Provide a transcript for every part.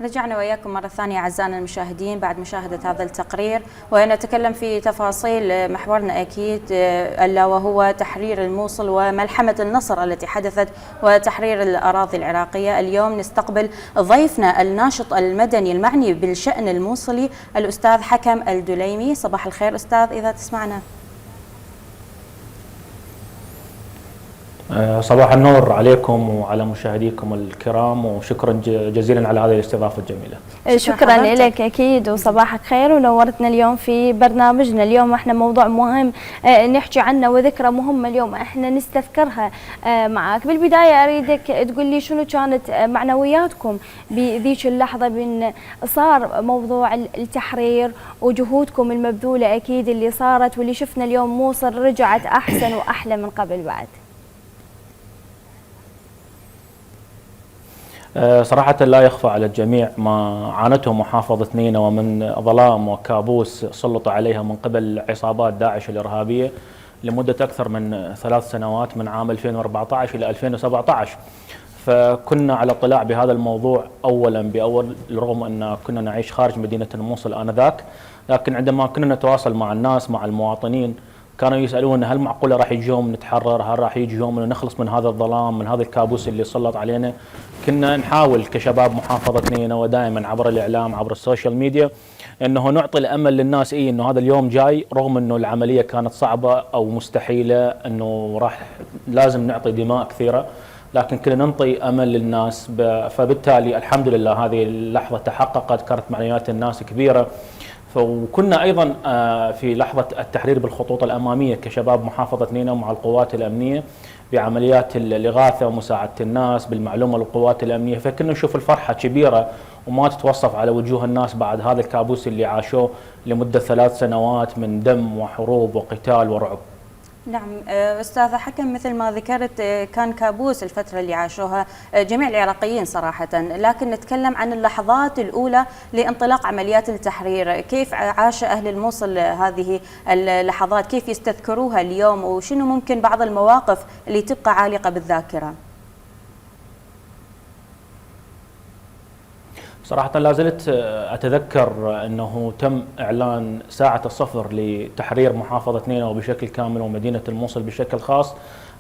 رجعنا وإياكم مرة ثانية أعزائنا المشاهدين بعد مشاهدة هذا التقرير، ونتكلم في تفاصيل محورنا أكيد ألا وهو تحرير الموصل وملحمة النصر التي حدثت وتحرير الأراضي العراقية. اليوم نستقبل ضيفنا الناشط المدني المعني بالشأن الموصلي الأستاذ حكم الدليمي. صباح الخير أستاذ إذا تسمعنا. صباح النور عليكم وعلى مشاهديكم الكرام، وشكرا جزيلا على هذه الاستضافة الجميلة. شكرا لك أكيد وصباحك خير، ونورتنا اليوم في برنامجنا. اليوم احنا موضوع مهم نحكي عنه وذكرى مهمة اليوم احنا نستذكرها معك. بالبداية أريدك تقول لي شنو كانت معنوياتكم بذيك اللحظة من صار موضوع التحرير وجهودكم المبذولة أكيد اللي صارت واللي شفنا اليوم موصل رجعت أحسن وأحلى من قبل بعد. صراحة لا يخفى على الجميع ما عانته محافظة نينوى من ظلام وكابوس سلط عليها من قبل عصابات داعش الإرهابية لمدة أكثر من 3 سنوات، من عام 2014 إلى 2017. فكنا على اطلاع بهذا الموضوع أولا بأول، رغم أن كنا نعيش خارج مدينة الموصل آنذاك، لكن عندما كنا نتواصل مع الناس مع المواطنين كانوا يسألون هل معقولة راح يجي يوم نتحرر، هل راح يجي يوم نخلص من هذا الظلام، من هذا الكابوس اللي سلط علينا. كنا نحاول كشباب محافظة نينوى دائما عبر الإعلام عبر السوشيال ميديا أنه نعطي الأمل للناس أنه هذا اليوم جاي، رغم أنه العملية كانت صعبة أو مستحيلة، أنه راح لازم نعطي دماء كثيرة، لكن كنا ننطي أمل للناس. فبالتالي الحمد لله هذه اللحظة تحققت، كانت معنويات الناس كبيرة. وكنا أيضا في لحظة التحرير بالخطوط الأمامية كشباب محافظة نينوى مع القوات الأمنية بعمليات الإغاثة ومساعدة الناس بالمعلومة للقوات الأمنية. فكنا نشوف الفرحة كبيرة وما تتوصف على وجوه الناس بعد هذا الكابوس اللي عاشوه لمدة 3 سنوات من دم وحروب وقتال ورعب. نعم أستاذ حكم، مثل ما ذكرت كان كابوس الفترة اللي عاشوها جميع العراقيين صراحة، لكن نتكلم عن اللحظات الأولى لانطلاق عمليات التحرير. كيف عاش أهل الموصل هذه اللحظات؟ كيف يستذكروها اليوم؟ وشنو ممكن بعض المواقف اللي تبقى عالقة بالذاكرة؟ صراحة لا زلت أتذكر أنه تم إعلان ساعة الصفر لتحرير محافظة نينوى بشكل كامل ومدينة الموصل بشكل خاص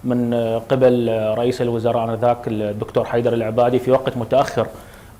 من قبل رئيس الوزراء آنذاك الدكتور حيدر العبادي في وقت متأخر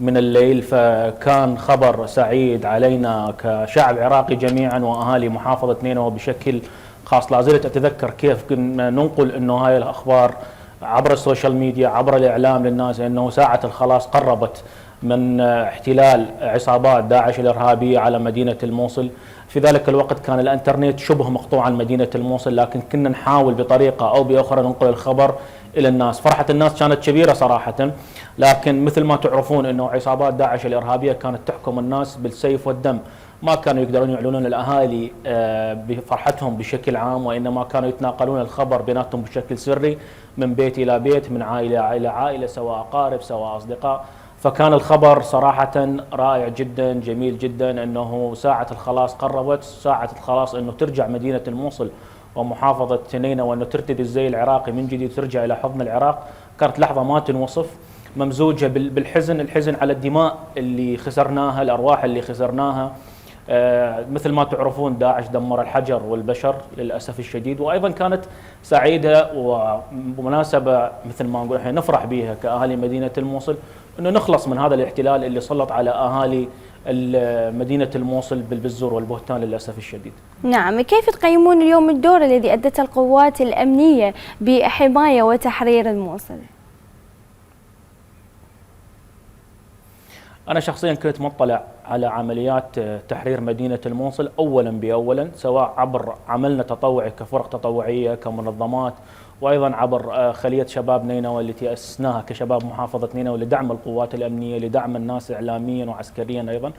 من الليل. فكان خبر سعيد علينا كشعب عراقي جميعا وأهالي محافظة نينوى بشكل خاص. لا زلت أتذكر كيف كنا ننقل أنه هاي الأخبار عبر السوشيال ميديا عبر الإعلام للناس أنه ساعة الخلاص قربت من احتلال عصابات داعش الإرهابية على مدينة الموصل. في ذلك الوقت كان الانترنت شبه مقطوع عن مدينة الموصل، لكن كنا نحاول بطريقة أو بأخرى ننقل الخبر إلى الناس. فرحة الناس كانت كبيرة صراحة، لكن مثل ما تعرفون أنه عصابات داعش الإرهابية كانت تحكم الناس بالسيف والدم، ما كانوا يقدرون يعلنون الأهالي بفرحتهم بشكل عام، وإنما كانوا يتناقلون الخبر بيناتهم بشكل سري من بيت إلى بيت، من عائلة إلى عائلة، سواء أقارب سواء أصدقاء. فكان الخبر صراحة رائع جدا جميل جدا أنه ساعة الخلاص قربت، ساعة الخلاص أنه ترجع مدينة الموصل ومحافظة نينوى وأنه ترتدي الزي العراقي من جديد، ترجع إلى حضن العراق. كانت لحظة ما تنوصف، ممزوجة بالحزن، الحزن على الدماء اللي خسرناها، الأرواح اللي خسرناها. مثل ما تعرفون داعش دمر الحجر والبشر للأسف الشديد. وأيضا كانت سعيدة ومناسبة مثل ما نقول احنا نفرح بها كأهالي مدينة الموصل أنه نخلص من هذا الاحتلال اللي سلط على أهالي مدينة الموصل بالزور والبهتان للأسف الشديد. نعم، كيف تقيمون اليوم الدور الذي أدته القوات الأمنية بحماية وتحرير الموصل؟ أنا شخصيا كنت مطلع على عمليات تحرير مدينة الموصل أولا بأولا، سواء عبر عملنا تطوعي كفرق تطوعية كمنظمات، وأيضا عبر خلية شباب نينوى التي أسسناها كشباب محافظة نينوى لدعم القوات الأمنية، لدعم الناس إعلاميا وعسكريا أيضا.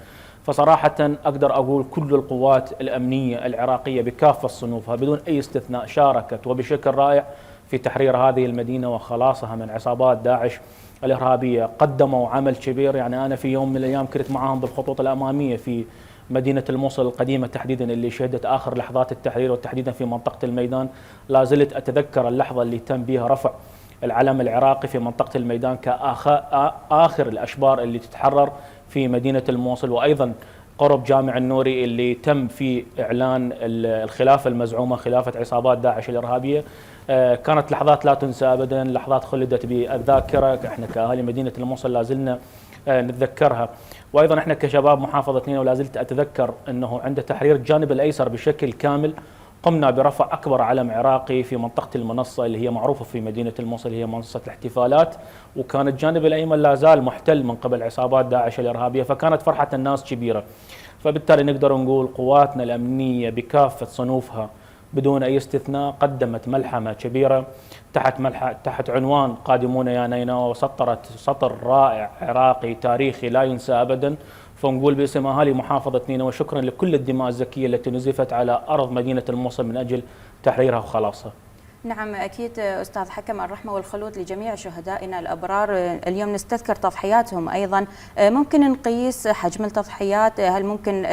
فصراحة أقدر أقول كل القوات الأمنية العراقية بكافة صنوفها بدون أي استثناء شاركت وبشكل رائع في تحرير هذه المدينة وخلاصها من عصابات داعش الإرهابية. قدموا عمل كبير، يعني أنا في يوم من الأيام كنت معهم بالخطوط الأمامية في مدينة الموصل القديمة تحديدا اللي شهدت آخر لحظات التحرير، وتحديدا في منطقة الميدان. لا زلت أتذكر اللحظة اللي تم بها رفع العلم العراقي في منطقة الميدان كآخر الأشبار اللي تتحرر في مدينة الموصل، وأيضا قرب جامع النوري اللي تم في إعلان الخلافة المزعومة، خلافة عصابات داعش الإرهابية. كانت لحظات لا تنسى أبدا، لحظات خلدت بالذاكرة، احنا كأهالي مدينة الموصل لازلنا نتذكرها. وايضا احنا كشباب محافظه نينوى ولا زلت اتذكر انه عند تحرير الجانب الايسر بشكل كامل قمنا برفع اكبر علم عراقي في منطقه المنصه اللي هي معروفه في مدينه الموصل، هي منصه الاحتفالات، وكان الجانب الايمن لا زال محتل من قبل عصابات داعش الارهابيه، فكانت فرحه الناس كبيره. فبالتالي نقدر نقول قواتنا الامنيه بكافه صنوفها بدون اي استثناء قدمت ملحمه كبيره تحت عنوان قادمون يا نينوى، وسطرت سطر رائع عراقي تاريخي لا ينسى ابدا. فنقول باسم اهالي محافظه نينوى شكرا لكل الدماء الزكيه التي نزفت على ارض مدينه الموصل من اجل تحريرها وخلاصها. نعم أكيد أستاذ حكم، الرحمة والخلود لجميع شهدائنا الأبرار. اليوم نستذكر تضحياتهم أيضا، ممكن نقيس حجم التضحيات؟ هل ممكن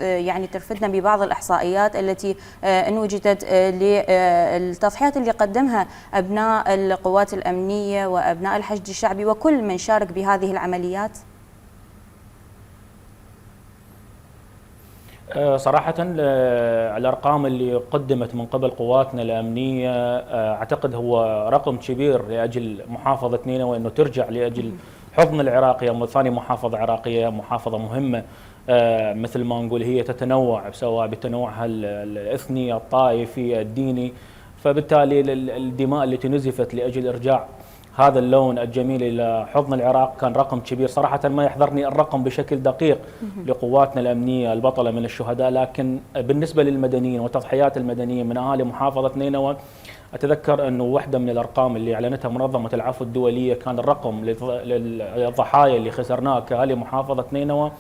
يعني ترفدنا ببعض الإحصائيات التي إن وجدت للتضحيات اللي قدمها أبناء القوات الأمنية وأبناء الحشد الشعبي وكل من شارك بهذه العمليات؟ صراحة الأرقام اللي قدمت من قبل قواتنا الأمنية أعتقد هو رقم كبير لأجل محافظة نينوى أنه ترجع لأجل حضن العراقية، ثاني محافظة عراقية، محافظة مهمة مثل ما نقول هي تتنوع سواء بتنوعها الإثني الطائفي الديني، فبالتالي الدماء التي نزفت لأجل إرجاع هذا اللون الجميل إلى حضن العراق كان رقم كبير. صراحة ما يحضرني الرقم بشكل دقيق لقواتنا الأمنية البطلة من الشهداء، لكن بالنسبة للمدنيين وتضحيات المدنيين من أهالي محافظة نينوى أتذكر أنه واحدة من الأرقام اللي أعلنتها منظمة العفو الدولية كان الرقم للضحايا اللي خسرناه كأهالي محافظة نينوى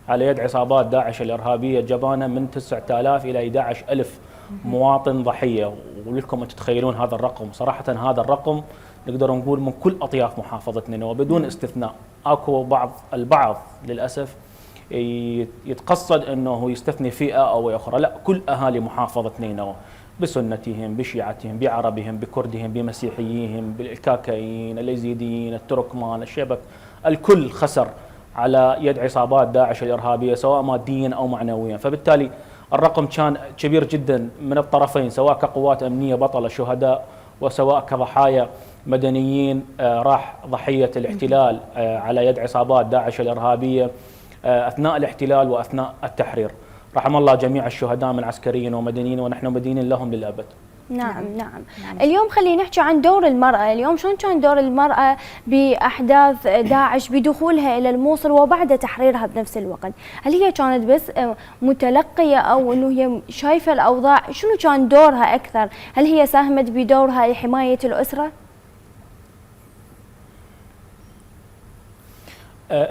على يد عصابات داعش الإرهابية جبانة من 9000 إلى 11000 مواطن ضحية، ولكم أن تتخيلون هذا الرقم. صراحة هذا الرقم نقدر نقول من كل أطياف محافظة نينوى بدون استثناء. أكو البعض للأسف يتقصد أنه يستثني فئة أو أخرى، لا، كل أهالي محافظة نينوى بسنتهم بشيعتهم بعربهم بكردهم بمسيحيين بالكاكايين اليزيديين التركمان الشبك، الكل خسر على يد عصابات داعش الإرهابية سواء ماديا أو معنويا. فبالتالي الرقم كان كبير جدا من الطرفين، سواء كقوات أمنية بطلة شهداء وسواء كضحايا مدنيين راح ضحية الاحتلال على يد عصابات داعش الإرهابية أثناء الاحتلال وأثناء التحرير. رحم الله جميع الشهداء من عسكريين ومدنيين ونحن مدينين لهم للأبد. نعم. اليوم خلينا نحكي عن دور المرأة. اليوم شلون كان دور المرأة بأحداث داعش بدخولها إلى الموصل وبعد تحريرها بنفس الوقت؟ هل هي كانت بس متلقية أو أنه هي شايفة الأوضاع؟ شنو كان دورها أكثر؟ هل هي ساهمت بدورها لحماية الأسرة؟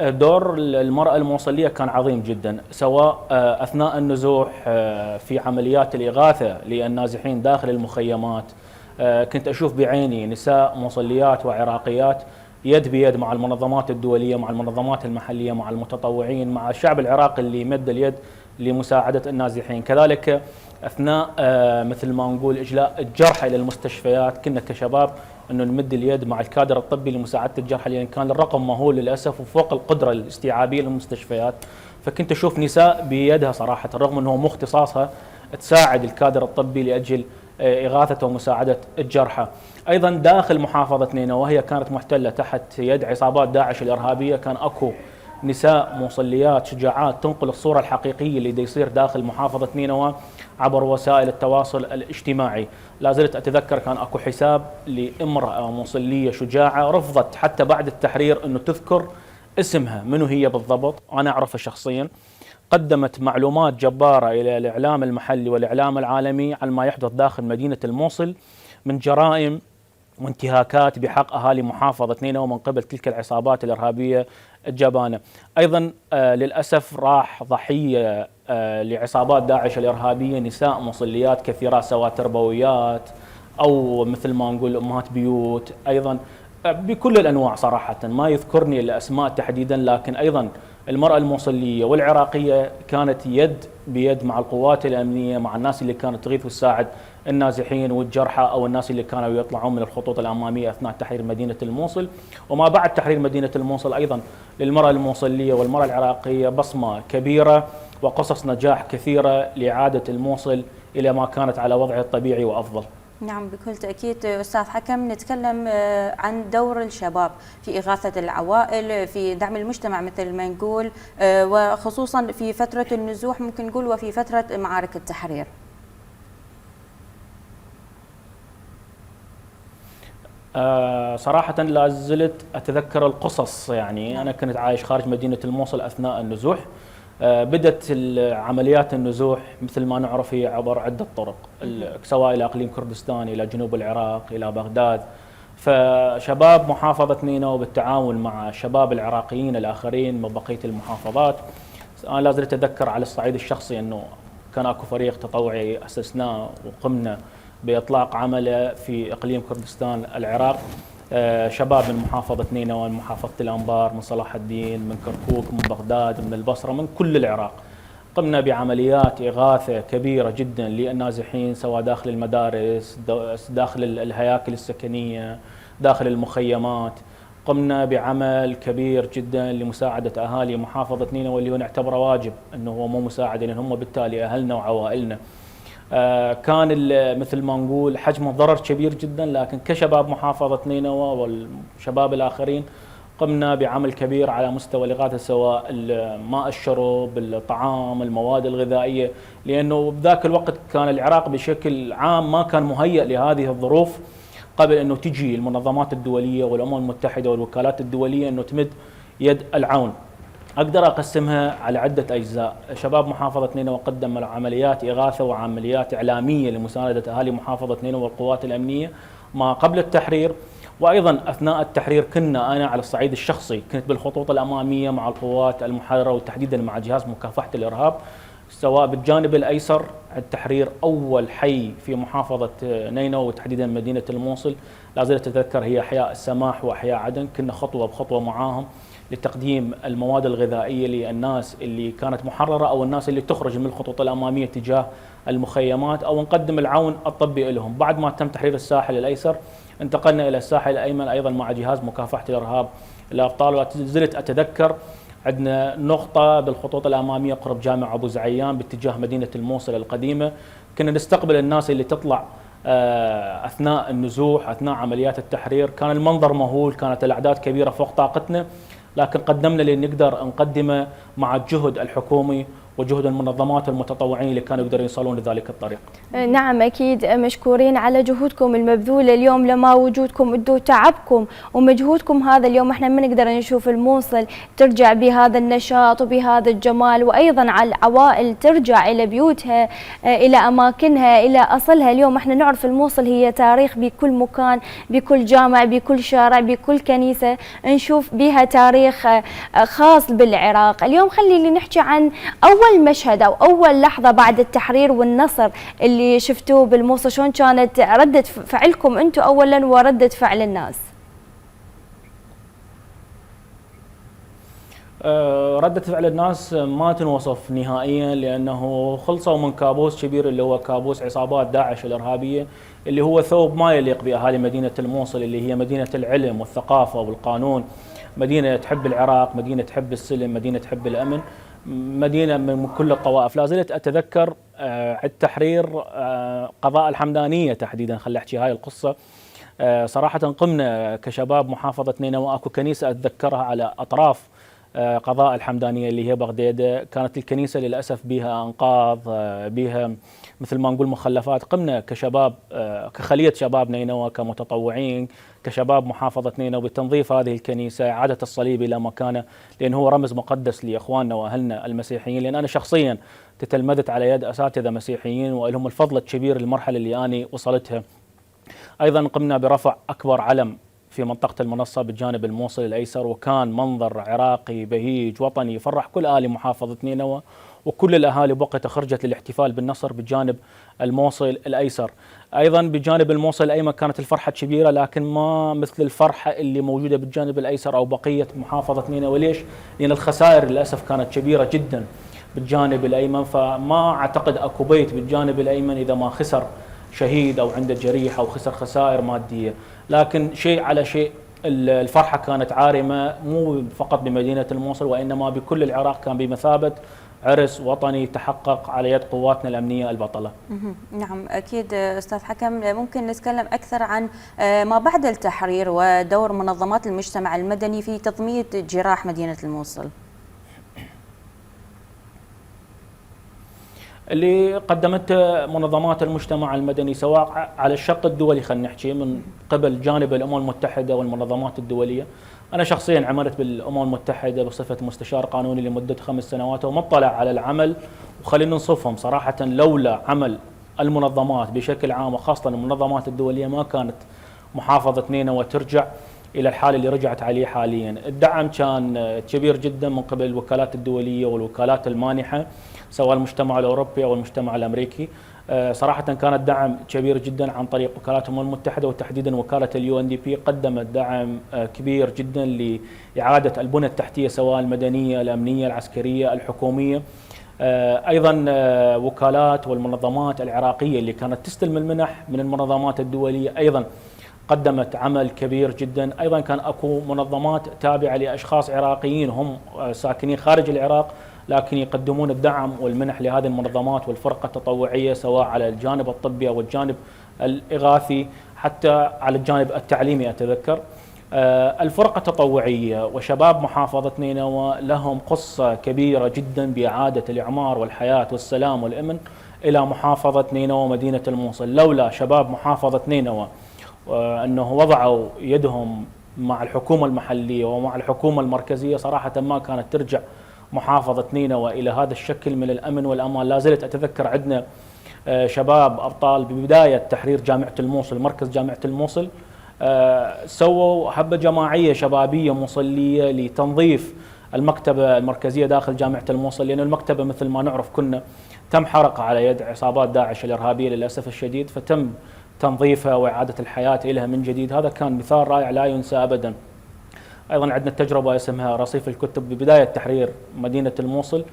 دور المرأة الموصلية كان عظيم جدا، سواء أثناء النزوح في عمليات الإغاثة للنازحين داخل المخيمات. كنت أشوف بعيني نساء موصليات وعراقيات يد بيد مع المنظمات الدولية، مع المنظمات المحلية، مع المتطوعين، مع الشعب العراقي اللي مد اليد لمساعدة النازحين. كذلك أثناء مثل ما نقول إجلاء الجرحى إلى المستشفيات كنا كشباب أنه نمد اليد مع الكادر الطبي لمساعدة الجرحى، لأن كان الرقم مهول للأسف وفوق القدرة الاستيعابية للمستشفيات. فكنت أشوف نساء بيدها صراحة رغم أنه مو اختصاصها تساعد الكادر الطبي لأجل إغاثة ومساعدة الجرحى. أيضا داخل محافظة نينوى وهي كانت محتلة تحت يد عصابات داعش الإرهابية كان أكو نساء موصليات شجاعات تنقل الصورة الحقيقية اللي يصير داخل محافظة نينوى عبر وسائل التواصل الاجتماعي. لا زلت أتذكر كان أكو حساب لامرأة موصلية شجاعة رفضت حتى بعد التحرير أنه تذكر اسمها منو هي بالضبط، أنا أعرفها شخصيا. قدمت معلومات جبارة إلى الإعلام المحلي والإعلام العالمي عن ما يحدث داخل مدينة الموصل من جرائم وانتهاكات بحق أهالي محافظة نينوى من قبل تلك العصابات الإرهابية الجبانة. أيضا للأسف راح ضحية لعصابات داعش الإرهابية نساء مصليات كثيرات سواء تربويات أو مثل ما نقول أمهات بيوت، أيضا بكل الأنواع صراحة ما يذكرني الأسماء تحديدا، لكن أيضا المرأة الموصلية والعراقية كانت يد بيد مع القوات الأمنية، مع الناس اللي كانت تغيث وتساعد النازحين والجرحى أو الناس اللي كانوا يطلعون من الخطوط الأمامية أثناء تحرير مدينة الموصل. وما بعد تحرير مدينة الموصل أيضا للمرأة الموصلية والمرأة العراقية بصمة كبيرة وقصص نجاح كثيرة لإعادة الموصل إلى ما كانت على وضعها الطبيعي وأفضل. نعم بكل تأكيد أستاذ حكم. نتكلم عن دور الشباب في إغاثة العوائل، في دعم المجتمع مثل ما نقول، وخصوصا في فترة النزوح ممكن نقول وفي فترة معارك التحرير. صراحة لا زلت أتذكر القصص. يعني أنا كنت عايش خارج مدينة الموصل أثناء النزوح. بدت عمليات النزوح مثل ما نعرف هي عبر عدة طرق، سواء إلى إقليم كردستان، إلى جنوب العراق، إلى بغداد. فشباب محافظة نينوى بالتعاون مع الشباب العراقيين الآخرين من بقية المحافظات، أنا لا زلت أتذكر على الصعيد الشخصي أنه كان أكو فريق تطوعي أسسناه وقمنا بإطلاق عمله في إقليم كردستان العراق. شباب من محافظة نينوى، من محافظة الأنبار، من صلاح الدين، من كركوك، من بغداد، من البصرة، من كل العراق. قمنا بعمليات إغاثة كبيرة جدا للنازحين، سواء داخل المدارس، داخل الهياكل السكنية، داخل المخيمات. قمنا بعمل كبير جدا لمساعدة أهالي محافظة نينوى، اللي هو نعتبره واجب، أنه هو مو مساعدة لأن هم بالتالي أهلنا وعوائلنا. كان مثل ما نقول حجم الضرر كبير جدا، لكن كشباب محافظة نينوى والشباب الآخرين قمنا بعمل كبير على مستوى الإغاثة، سواء ماء الشرب، الطعام، المواد الغذائية، لأنه بذاك الوقت كان العراق بشكل عام ما كان مهيئ لهذه الظروف قبل أنه تجي المنظمات الدولية والأمم المتحدة والوكالات الدولية أنه تمد يد العون. أقدر أقسمها على عدة أجزاء. شباب محافظة نينوى قدم عمليات إغاثة وعمليات إعلامية لمساندة أهالي محافظة نينوى والقوات الأمنية ما قبل التحرير، وأيضا أثناء التحرير كنا أنا على الصعيد الشخصي كنت بالخطوط الأمامية مع القوات المحررة وتحديدا مع جهاز مكافحة الإرهاب، سواء بالجانب الأيسر التحرير أول حي في محافظة نينوى وتحديدا مدينة الموصل، لا زلت أتذكر هي أحياء السماح وأحياء عدن. كنا خطوة بخطوة معاهم لتقديم المواد الغذائية للناس اللي كانت محررة أو الناس اللي تخرج من الخطوط الأمامية تجاه المخيمات، أو نقدم العون الطبي لهم. بعد ما تم تحرير الساحل الأيسر انتقلنا إلى الساحل الأيمن أيضا مع جهاز مكافحة الإرهاب الأبطال. وزلت أتذكر عندنا نقطة بالخطوط الأمامية قرب جامع أبو زعيان باتجاه مدينة الموصل القديمة، كنا نستقبل الناس اللي تطلع أثناء النزوح، أثناء عمليات التحرير. كان المنظر مهول، كانت الأعداد كبيرة فوق طاقتنا، لكن قدمنا اللي نقدر نقدمه مع الجهد الحكومي وجهد المنظمات المتطوعين اللي كانوا يقدرون يصلون لذلك الطريق. نعم أكيد مشكورين على جهودكم المبذولة اليوم، لما وجودكم انتم تعبكم ومجهودكم هذا اليوم احنا ما نقدر نشوف الموصل ترجع بهذا النشاط وبهذا الجمال، وأيضا على العوائل ترجع إلى بيوتها، إلى أماكنها، إلى أصلها. اليوم احنا نعرف الموصل هي تاريخ بكل مكان، بكل جامع، بكل شارع، بكل كنيسة نشوف بها تاريخ خاص بالعراق. اليوم خلينا نحكي عن أول مشهد أو أول لحظة بعد التحرير والنصر اللي شفتوه بالموصل، شلون كانت ردة فعلكم أنتم أولا وردة فعل الناس؟ ردة فعل الناس ما تنوصف نهائيا، لأنه خلصوا من كابوس كبير اللي هو كابوس عصابات داعش الإرهابية، اللي هو ثوب ما يليق بأهالي مدينة الموصل، اللي هي مدينة العلم والثقافة والقانون، مدينة تحب العراق، مدينة تحب السلم، مدينة تحب الأمن، مدينة من كل الطوائف. لا زلت أتذكر التحرير قضاء الحمدانية تحديدا، خلي أحكي هاي القصة. صراحة قمنا كشباب محافظة نينوى، أكو كنيسة أتذكرها على أطراف قضاء الحمدانية اللي هي بغديدة، كانت الكنيسة للأسف بها أنقاض، بها مثل ما نقول مخلفات. قمنا كشباب كخلية شباب نينوى كمتطوعين كشباب محافظة نينوى بتنظيف هذه الكنيسة، إعادة الصليب إلى مكانه، لأن هو رمز مقدس لإخواننا وأهلنا المسيحيين، لأن أنا شخصيا تتلمذت على يد أساتذة مسيحيين ولهم الفضل الكبير للمرحلة اللي أنا وصلتها. أيضا قمنا برفع أكبر علم في منطقة المنصة بالجانب الموصل الأيسر، وكان منظر عراقي بهيج وطني يفرح كل أهالي محافظة نينوى، وكل الأهالي بوقتها خرجت للاحتفال بالنصر بالجانب الموصل الأيسر. أيضا بجانب الموصل الأيمن كانت الفرحة كبيرة، لكن ما مثل الفرحة اللي موجودة بالجانب الأيسر أو بقية محافظة نينوى. ليش؟ لأن الخسائر للأسف كانت كبيرة جدا بالجانب الأيمن، فما أعتقد أكو بيت بالجانب الأيمن إذا ما خسر شهيد أو عنده جريح أو خسر خسائر مادية. لكن شيء على شيء، الفرحة كانت عارمة مو فقط بمدينة الموصل وإنما بكل العراق، كان بمثابة عرس وطني تحقق على يد قواتنا الأمنية البطلة. نعم أكيد أستاذ حكم، ممكن نتكلم أكثر عن ما بعد التحرير ودور منظمات المجتمع المدني في تضميد جراح مدينة الموصل. اللي قدمته منظمات المجتمع المدني سواء على الشق الدولي، خلينا نحكي من قبل جانب الأمم المتحدة والمنظمات الدولية. أنا شخصيا عملت بالأمم المتحدة بصفة مستشار قانوني لمدة 5 سنوات ومطلع على العمل، وخلينا نصفهم صراحة لولا عمل المنظمات بشكل عام وخاصة المنظمات الدولية ما كانت محافظة نينوى ترجع إلى الحال اللي رجعت عليه حاليا. الدعم كان كبير جدا من قبل الوكالات الدولية والوكالات المانحة سواء المجتمع الأوروبي أو المجتمع الأمريكي. صراحة كان الدعم كبير جدا عن طريق وكالات الأمم المتحدة، وتحديدا وكالة UNDP قدمت دعم كبير جدا لإعادة البنى التحتية سواء المدنية الأمنية العسكرية الحكومية. أيضا وكالات والمنظمات العراقية اللي كانت تستلم المنح من المنظمات الدولية أيضا قدمت عمل كبير جدا. أيضا كان أكو منظمات تابعة لأشخاص عراقيين هم ساكنين خارج العراق لكن يقدمون الدعم والمنح لهذه المنظمات والفرقة التطوعية سواء على الجانب الطبي أو الجانب الإغاثي حتى على الجانب التعليمي. أتذكر الفرقة التطوعية وشباب محافظة نينوى لهم قصة كبيرة جدا بإعادة الإعمار والحياة والسلام والأمن إلى محافظة نينوى ومدينة الموصل. لولا شباب محافظة نينوى أنه وضعوا يدهم مع الحكومة المحلية ومع الحكومة المركزية صراحة ما كانت ترجع محافظة نينوى إلى هذا الشكل من الأمن والأمان. لا زلت أتذكر عندنا شباب أبطال ببداية تحرير جامعة الموصل، مركز جامعة الموصل، سووا حبة جماعية شبابية موصلية لتنظيف المكتبة المركزية داخل جامعة الموصل، لأن المكتبة مثل ما نعرف كنا تم حرقها على يد عصابات داعش الإرهابية للأسف الشديد، فتم تنظيفها وإعادة الحياة إليها من جديد. هذا كان مثال رائع لا ينسى أبدا. أيضا عندنا تجربة اسمها رصيف الكتب ببداية تحرير مدينة الموصل،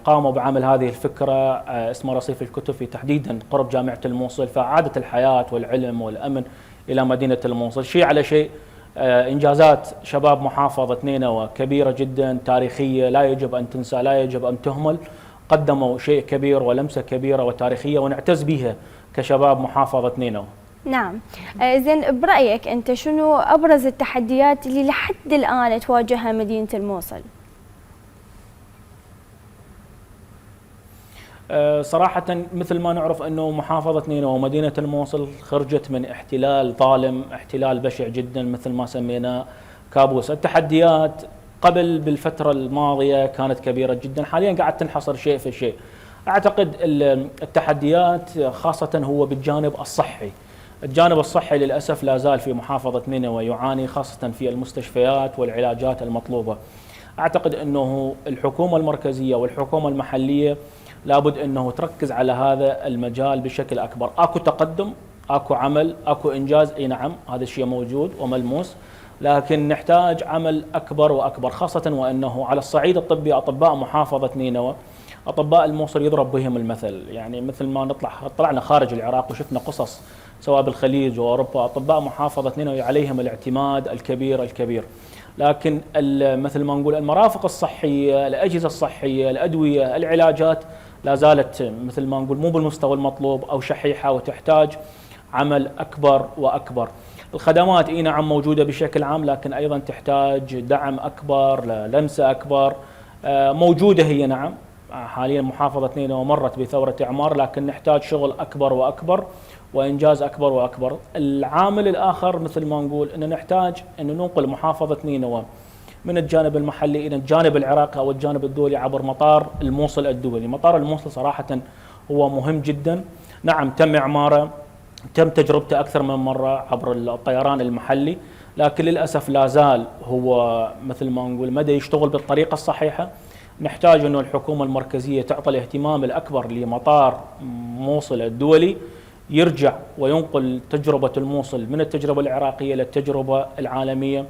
قاموا بعمل هذه الفكرة اسمها رصيف الكتب في تحديدا قرب جامعة الموصل، فأعادت الحياة والعلم والأمن إلى مدينة الموصل. شيء على شيء، إنجازات شباب محافظة نينوى كبيرة جدا تاريخية لا يجب أن تنسى لا يجب أن تهمل. قدموا شيء كبير ولمسة كبيرة وتاريخية ونعتز بها كشباب محافظة نينوى. نعم. زين، برأيك أنت شنو أبرز التحديات اللي لحد الآن تواجهها مدينة الموصل؟ صراحة مثل ما نعرف أنه محافظة نينوى ومدينة الموصل خرجت من احتلال ظالم، احتلال بشع جدا مثل ما سميناه كابوس. التحديات قبل بالفترة الماضية كانت كبيرة جدا، حاليا قاعد تنحصر شيء في شيء. أعتقد التحديات خاصة هو بالجانب الصحي. الجانب الصحي للأسف لا زال في محافظة نينوى يعاني خاصة في المستشفيات والعلاجات المطلوبة. أعتقد أنه الحكومة المركزية والحكومة المحلية لابد أنه تركز على هذا المجال بشكل أكبر. أكو تقدم، أكو عمل، أكو إنجاز، أي نعم هذا الشيء موجود وملموس، لكن نحتاج عمل أكبر وأكبر، خاصة وأنه على الصعيد الطبي أطباء محافظة نينوى أطباء الموصل يضرب بهم المثل. يعني مثل ما طلعنا خارج العراق وشفنا قصص سواء بالخليج وأوروبا، أطباء محافظة نينوى عليهم الاعتماد الكبير. لكن مثل ما نقول المرافق الصحية، الأجهزة الصحية، الأدوية، العلاجات لا زالت مثل ما نقول مو بالمستوى المطلوب أو شحيحة وتحتاج عمل أكبر وأكبر. الخدمات اي نعم موجودة بشكل عام لكن أيضا تحتاج دعم أكبر، لمسة أكبر. موجودة هي نعم، حاليا محافظة نينوى مرت بثورة إعمار لكن نحتاج شغل أكبر وأكبر وإنجاز أكبر وأكبر. العامل الآخر مثل ما نقول أن نحتاج أن ننقل محافظة نينوى من الجانب المحلي إلى الجانب العراقي أو الجانب الدولي عبر مطار الموصل الدولي. مطار الموصل صراحة هو مهم جدا، نعم تم إعماره، تم تجربته أكثر من مرة عبر الطيران المحلي، لكن للاسف لا زال هو مثل ما نقول مدى يشتغل بالطريقه الصحيحه. نحتاج انه الحكومه المركزيه تعطي الاهتمام الاكبر لمطار موصل الدولي، يرجع وينقل تجربه الموصل من التجربه العراقيه للتجربه العالميه.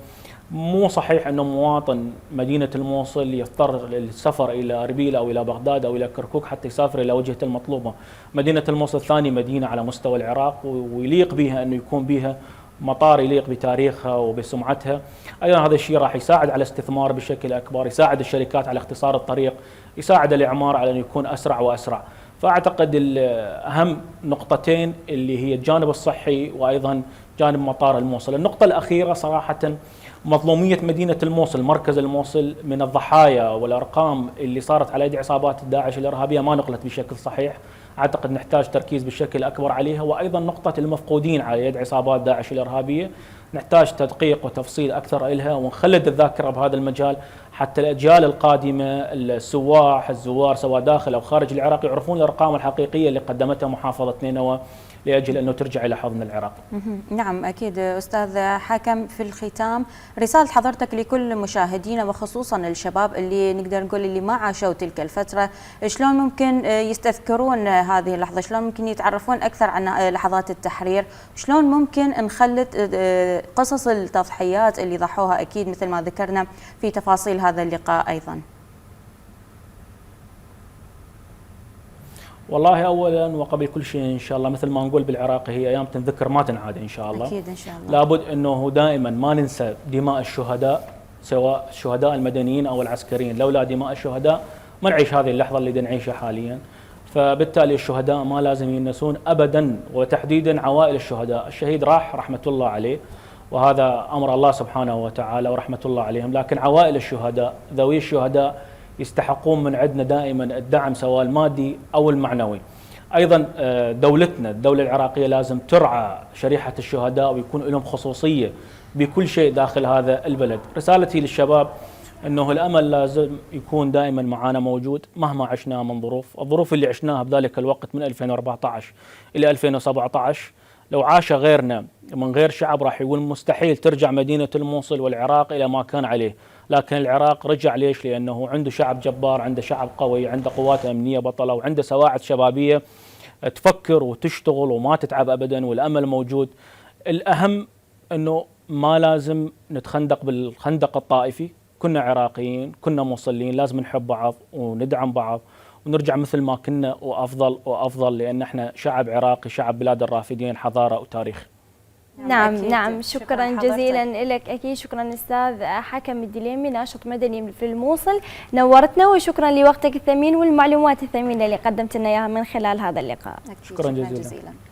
مو صحيح انه مواطن مدينه الموصل يضطر للسفر الى اربيل او الى بغداد او الى كركوك حتى يسافر الى وجهه المطلوبه. مدينه الموصل ثاني مدينه على مستوى العراق، ويليق بها انه يكون بها مطار يليق بتاريخها وبسمعتها. ايضا هذا الشيء راح يساعد على استثمار بشكل اكبر، يساعد الشركات على اختصار الطريق، يساعد الاعمار على انه يكون اسرع واسرع. فاعتقد اهم نقطتين اللي هي الجانب الصحي وايضا جانب مطار الموصل. النقطه الاخيره صراحه مظلوميه مدينه الموصل، مركز الموصل، من الضحايا والارقام اللي صارت على يد عصابات داعش الارهابيه ما نقلت بشكل صحيح. اعتقد نحتاج تركيز بشكل اكبر عليها، وايضا نقطه المفقودين على يد عصابات داعش الارهابيه نحتاج تدقيق وتفصيل اكثر لها، ونخلد الذاكره بهذا المجال حتى الاجيال القادمه، السواح الزوار سواء داخل او خارج العراق يعرفون الارقام الحقيقيه اللي قدمتها محافظه نينوى لاجل انه ترجع الى حضن العراق. نعم اكيد استاذ حكم، في الختام رساله حضرتك لكل مشاهدينا وخصوصا الشباب اللي نقدر نقول اللي ما عاشوا تلك الفتره، شلون ممكن يستذكرون هذه اللحظه، شلون ممكن يتعرفون اكثر عن لحظات التحرير، شلون ممكن نخلد قصص التضحيات اللي ضحوها اكيد مثل ما ذكرنا في تفاصيل هذا اللقاء ايضا. والله اولا وقبل كل شيء ان شاء الله مثل ما نقول بالعراقي هي ايام تنذكر ما تنعاد ان شاء الله. اكيد ان شاء الله. لابد انه دائما ما ننسى دماء الشهداء، سواء الشهداء المدنيين او العسكريين. لولا دماء الشهداء ما نعيش هذه اللحظه اللي نعيشها حاليا. فبالتالي الشهداء ما لازم ينسون ابدا، وتحديدا عوائل الشهداء. الشهيد راح رحمه الله عليه وهذا امر الله سبحانه وتعالى ورحمه الله عليهم، لكن عوائل الشهداء ذوي الشهداء يستحقون من عندنا دائما الدعم سواء المادي او المعنوي. ايضا دولتنا الدوله العراقيه لازم ترعى شريحه الشهداء ويكون لهم خصوصيه بكل شيء داخل هذا البلد. رسالتي للشباب انه الامل لازم يكون دائما معنا موجود مهما عشنا من ظروف، الظروف اللي عشناها بذلك الوقت من 2014 الى 2017 لو عاش غيرنا من غير شعب راح يقول مستحيل ترجع مدينه الموصل والعراق الى ما كان عليه، لكن العراق رجع. ليش؟ لانه عنده شعب جبار، عنده شعب قوي، عنده قوات امنيه بطله، وعنده سواعد شبابيه تفكر وتشتغل وما تتعب ابدا، والامل موجود. الاهم انه ما لازم نتخندق بالخندق الطائفي، كنا عراقيين، كنا موصلين، لازم نحب بعض وندعم بعض ونرجع مثل ما كنا وافضل وافضل، لان احنا شعب عراقي، شعب بلاد الرافدين، حضاره وتاريخ. نعم شكرا جزيلا لك. اكيد شكرا استاذ حكم الدليمي ناشط مدني في الموصل، نورتنا، وشكرا لوقتك الثمين والمعلومات الثمينه اللي قدمت لنا اياها من خلال هذا اللقاء. شكرا جزيلا.